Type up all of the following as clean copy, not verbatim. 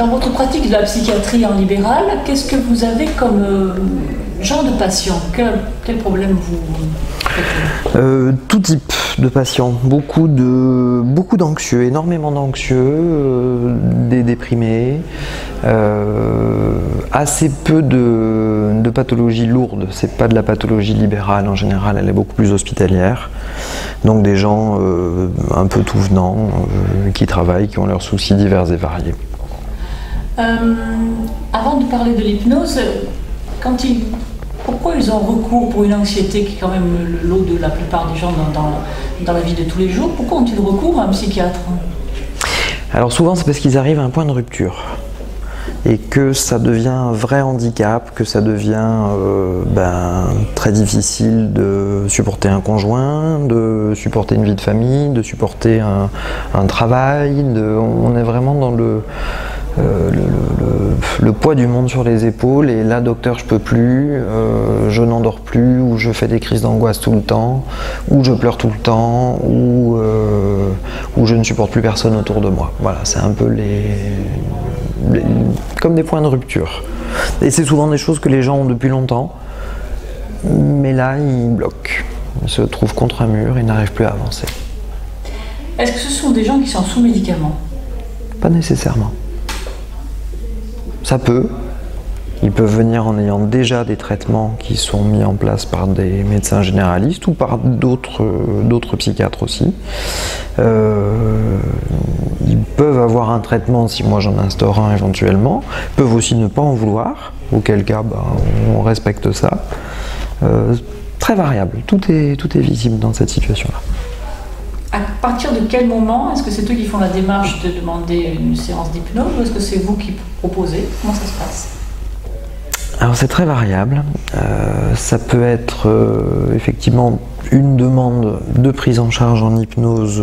Dans votre pratique de la psychiatrie en libéral, qu'est-ce que vous avez comme genre de patient? Quel problème vous traitez? Tout type de patients, beaucoup d'anxieux, énormément d'anxieux, des déprimés, assez peu de pathologies lourdes. C'est pas de la pathologie libérale en général, elle est beaucoup plus hospitalière. Donc des gens un peu tout venant, qui travaillent, qui ont leurs soucis divers et variés. Avant de parler de l'hypnose, pourquoi ils ont recours pour une anxiété qui est quand même le lot de la plupart des gens dans la vie de tous les jours, pourquoi ont-ils recours à un psychiatre? Alors souvent c'est parce qu'ils arrivent à un point de rupture et que ça devient un vrai handicap, que ça devient très difficile de supporter un conjoint, de supporter une vie de famille, de supporter un travail, on est vraiment dans le poids du monde sur les épaules et là docteur je peux plus, je n'endors plus, ou je fais des crises d'angoisse tout le temps, ou je pleure tout le temps, ou je ne supporte plus personne autour de moi. Voilà, c'est un peu comme des points de rupture. Et c'est souvent des choses que les gens ont depuis longtemps, mais là ils bloquent, ils se trouvent contre un mur et n'arrivent plus à avancer. Est-ce que ce sont des gens qui sont sous médicaments? Pas nécessairement. Ça peut. Ils peuvent venir en ayant déjà des traitements qui sont mis en place par des médecins généralistes ou par d'autres psychiatres aussi. Ils peuvent avoir un traitement si moi j'en instaure un éventuellement. Ils peuvent aussi ne pas en vouloir, auquel cas on respecte ça. Très variable, tout est visible dans cette situation-là. À partir de quel moment est-ce que c'est eux qui font la démarche de demander une séance d'hypnose ou est-ce que c'est vous qui proposez? Comment ça se passe? Alors c'est très variable. Ça peut être effectivement une demande de prise en charge en hypnose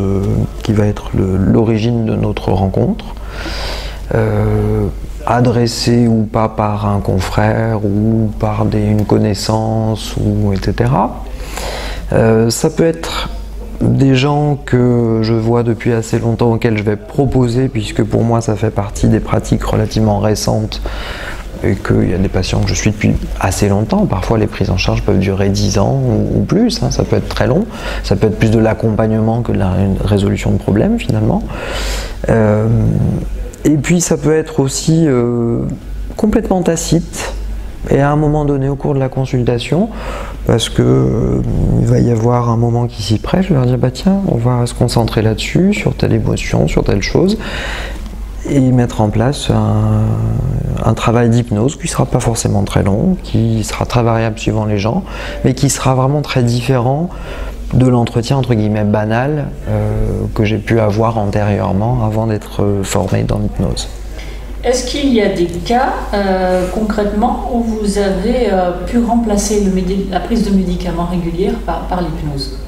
qui va être l'origine de notre rencontre, adressée ou pas par un confrère ou par une connaissance, etc. Ça peut être des gens que je vois depuis assez longtemps auxquels je vais proposer, puisque pour moi ça fait partie des pratiques relativement récentes et qu'il y a des patients que je suis depuis assez longtemps. Parfois les prises en charge peuvent durer 10 ans ou plus, ça peut être très long, ça peut être plus de l'accompagnement que de la résolution de problèmes finalement. Et puis ça peut être aussi complètement tacite. Et à un moment donné au cours de la consultation, parce que il va y avoir un moment qui s'y prête, je vais leur dire tiens, on va se concentrer là-dessus, sur telle émotion, sur telle chose, et mettre en place un travail d'hypnose qui ne sera pas forcément très long, qui sera très variable suivant les gens, mais qui sera vraiment très différent de l'entretien entre guillemets banal que j'ai pu avoir antérieurement avant d'être formé dans l'hypnose. Est-ce qu'il y a des cas concrètement où vous avez pu remplacer la prise de médicaments régulière par l'hypnose?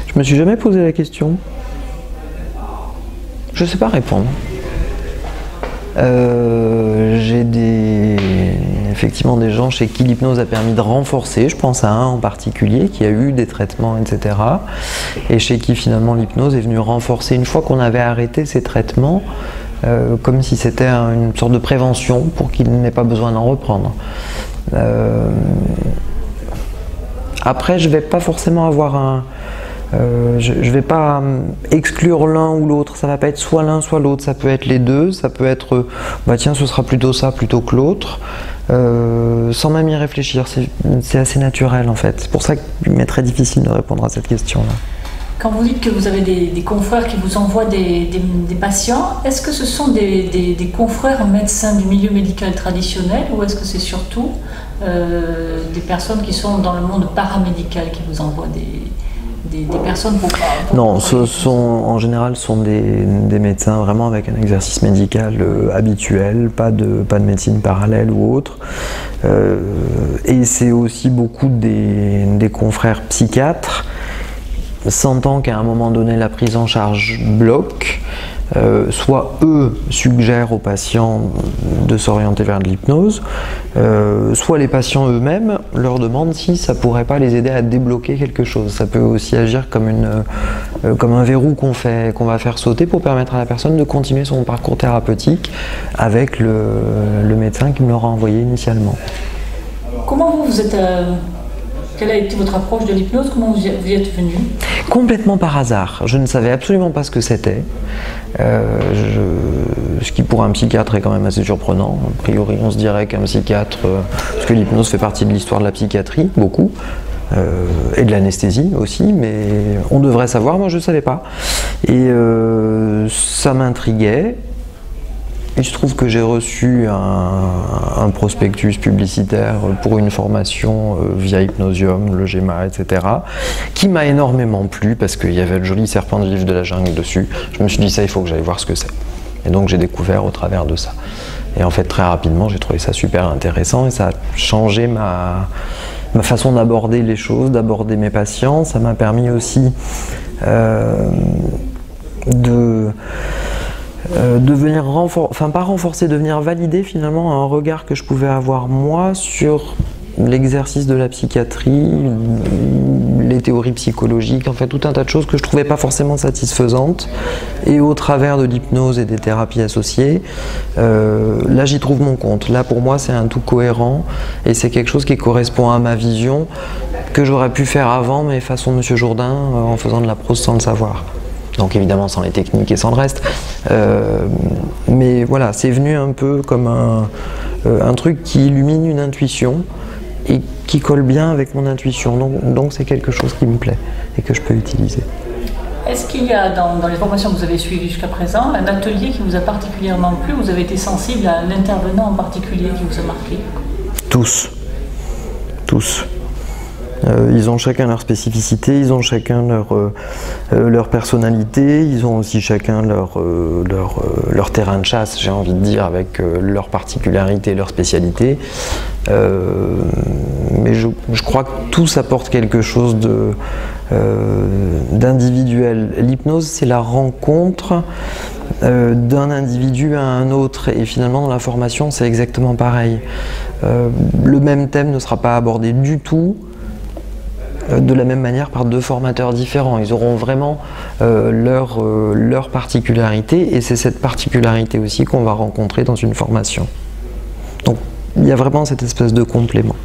Je me suis jamais posé la question. Je ne sais pas répondre. J'ai effectivement des gens chez qui l'hypnose a permis de renforcer, je pense à un en particulier qui a eu des traitements, etc. Et chez qui finalement l'hypnose est venue renforcer une fois qu'on avait arrêté ces traitements, comme si c'était une sorte de prévention pour qu'il n'ait pas besoin d'en reprendre. Après, je ne vais pas forcément avoir je ne vais pas exclure l'un ou l'autre, ça ne va pas être soit l'un soit l'autre, ça peut être les deux, ça peut être tiens ce sera plutôt ça plutôt que l'autre, sans même y réfléchir, c'est assez naturel en fait, c'est pour ça qu'il m'est très difficile de répondre à cette question-là. Quand vous dites que vous avez des confrères qui vous envoient des patients, est-ce que ce sont des confrères médecins du milieu médical traditionnel ou est-ce que c'est surtout des personnes qui sont dans le monde paramédical qui vous envoient des personnes pour Non, en général ce sont des médecins vraiment avec un exercice médical habituel, pas de médecine parallèle ou autre. Et c'est aussi beaucoup des confrères psychiatres, sentant qu'à un moment donné la prise en charge bloque, soit eux suggèrent aux patients de s'orienter vers de l'hypnose, soit les patients eux-mêmes leur demandent si ça pourrait pas les aider à débloquer quelque chose. Ça peut aussi agir comme un verrou qu'on va faire sauter pour permettre à la personne de continuer son parcours thérapeutique avec le médecin qui me l'aura envoyé initialement. Comment vous êtes... Quelle a été votre approche de l'hypnose? Comment vous y êtes venu? Complètement par hasard. Je ne savais absolument pas ce que c'était. Ce qui pour un psychiatre est quand même assez surprenant. A priori, on se dirait qu'un psychiatre, parce que l'hypnose fait partie de l'histoire de la psychiatrie, beaucoup, et de l'anesthésie aussi, mais on devrait savoir, moi je ne savais pas. Et ça m'intriguait. Il se trouve que j'ai reçu un prospectus publicitaire pour une formation via Hypnosium, le GEMA, etc., qui m'a énormément plu parce qu'il y avait le joli serpent de livre de la jungle dessus. Je me suis dit, ça, il faut que j'aille voir ce que c'est. Et donc j'ai découvert au travers de ça. Et en fait, très rapidement, j'ai trouvé ça super intéressant et ça a changé ma façon d'aborder les choses, d'aborder mes patients. Ça m'a permis aussi de venir de venir valider finalement un regard que je pouvais avoir moi sur l'exercice de la psychiatrie, les théories psychologiques, en fait tout un tas de choses que je trouvais pas forcément satisfaisantes. Et au travers de l'hypnose et des thérapies associées, là j'y trouve mon compte. Là pour moi c'est un tout cohérent et c'est quelque chose qui correspond à ma vision que j'aurais pu faire avant, mais façon Monsieur Jourdain, en faisant de la prose sans le savoir. Donc évidemment sans les techniques et sans le reste. Mais voilà, c'est venu un peu comme un truc qui illumine une intuition et qui colle bien avec mon intuition. Donc c'est quelque chose qui me plaît et que je peux utiliser. Est-ce qu'il y a dans les formations que vous avez suivies jusqu'à présent un atelier qui vous a particulièrement plu? Vous avez été sensible à un intervenant en particulier qui vous a marqué? Tous. Ils ont chacun leur spécificité, ils ont chacun leur personnalité, ils ont aussi chacun leur terrain de chasse, j'ai envie de dire, avec leur particularité, leur spécialité. Mais je crois que tous apportent quelque chose d'individuel. L'hypnose, c'est la rencontre d'un individu à un autre, et finalement dans la formation, c'est exactement pareil. Le même thème ne sera pas abordé du tout de la même manière par deux formateurs différents. Ils auront vraiment leur particularité, et c'est cette particularité aussi qu'on va rencontrer dans une formation. Donc il y a vraiment cette espèce de complément.